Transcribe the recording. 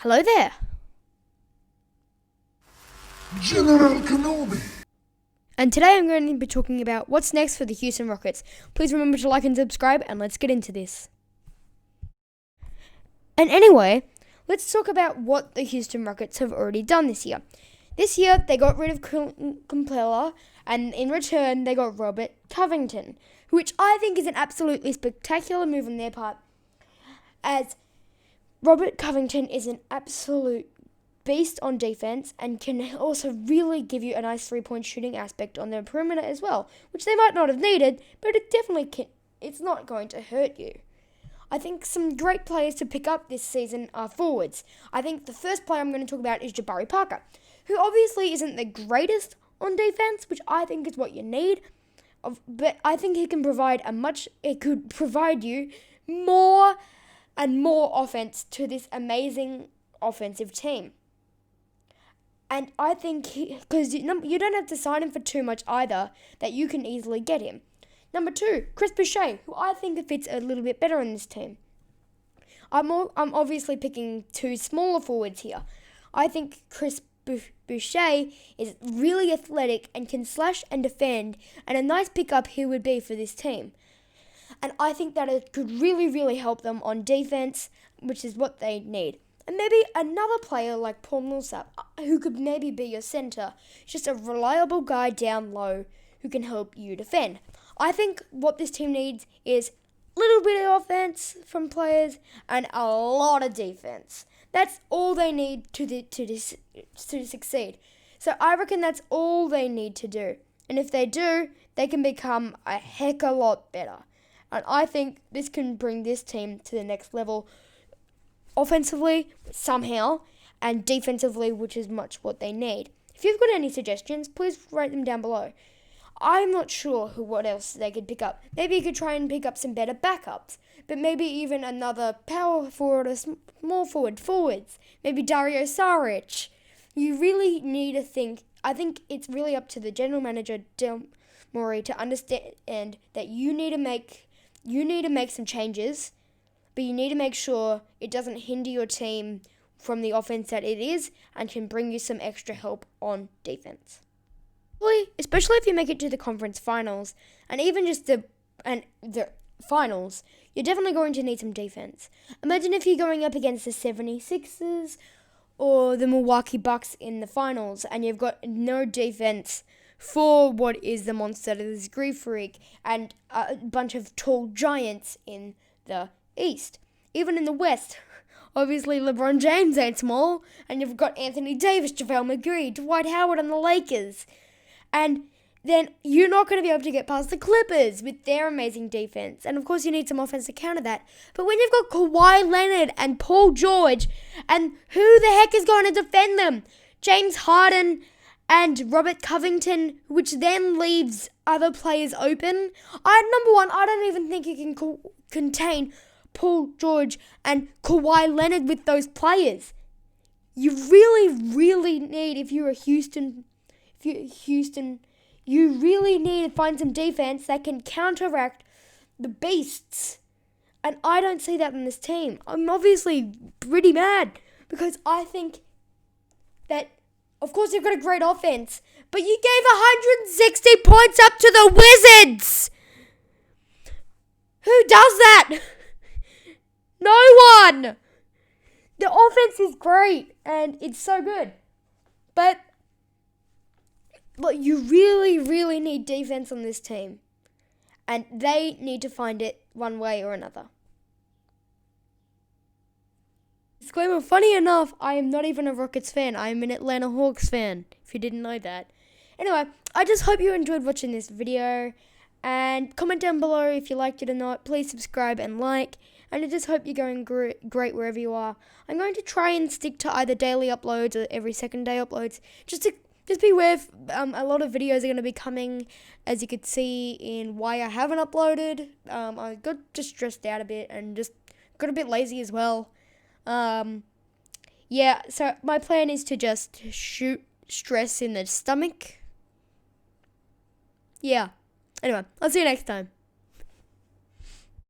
Hello there. General Kenobi. And today I'm going to be talking about what's next for the Houston Rockets. Please remember to like and subscribe, and let's get into this. And anyway, let's talk about what the Houston Rockets have already done this year. This year, they got rid of Compella, and in return, they got Robert Covington, which I think is an absolutely spectacular move on their part, as Robert Covington is an absolute beast on defense and can also really give you a nice three-point shooting aspect on the perimeter as well, which they might not have needed, but it definitely can. It's not going to hurt you. I think some great players to pick up this season are forwards. I think the first player I'm going to talk about is Jabari Parker, who obviously isn't the greatest on defense, which I think is what you need, but I think he can provide it could provide you more and more offense to this amazing offensive team. And I think, because you don't have to sign him for too much either, that you can easily get him. Number 2, Chris Boucher, who I think fits a little bit better in this team. I'm obviously picking 2 smaller forwards here. I think Chris Boucher is really athletic and can slash and defend, and a nice pickup he would be for this team. And I think that it could really, really help them on defense, which is what they need. And maybe another player like Paul Millsap, who could maybe be your center, just a reliable guy down low who can help you defend. I think what this team needs is a little bit of offense from players and a lot of defense. That's all they need to succeed. So I reckon that's all they need to do. And if they do, they can become a heck of a lot better. And I think this can bring this team to the next level offensively, somehow, and defensively, which is much what they need. If you've got any suggestions, please write them down below. I'm not sure what else they could pick up. Maybe you could try and pick up some better backups, but maybe even another power forward or small forwards. Maybe Dario Saric. You really need to think. I think it's really up to the general manager, Del Morey, to understand that you need to make some changes, but you need to make sure it doesn't hinder your team from the offense that it is and can bring you some extra help on defense. Especially if you make it to the conference finals and even just the finals, you're definitely going to need some defense. Imagine if you're going up against the 76ers or the Milwaukee Bucks in the finals and you've got no defense for what is the monster that is Grief Freak and a bunch of tall giants in the East. Even in the West, obviously LeBron James ain't small, and you've got Anthony Davis, JaVale McGee, Dwight Howard on the Lakers. And then you're not going to be able to get past the Clippers with their amazing defense. And of course you need some offense to counter that. But when you've got Kawhi Leonard and Paul George, and who the heck is going to defend them? James Harden and Robert Covington, which then leaves other players open. Number 1, I don't even think you can contain Paul George and Kawhi Leonard with those players. You really, really need, if you're Houston, you really need to find some defense that can counteract the beasts. And I don't see that in this team. I'm obviously pretty mad because I think that, of course, you've got a great offense, but you gave 160 points up to the Wizards. Who does that? No one. The offense is great and it's so good. But you really, really need defense on this team. And they need to find it one way or another. Disclaimer, funny enough, I am not even a Rockets fan. I am an Atlanta Hawks fan, if you didn't know that. Anyway, I just hope you enjoyed watching this video. And comment down below if you liked it or not. Please subscribe and like. And I just hope you're going great wherever you are. I'm going to try and stick to either daily uploads or every second day uploads. Just beware, a lot of videos are going to be coming, as you could see in why I haven't uploaded. I got just stressed out a bit and just got a bit lazy as well. Yeah, so my plan is to just shoot stress in the stomach. Yeah. Anyway, I'll see you next time.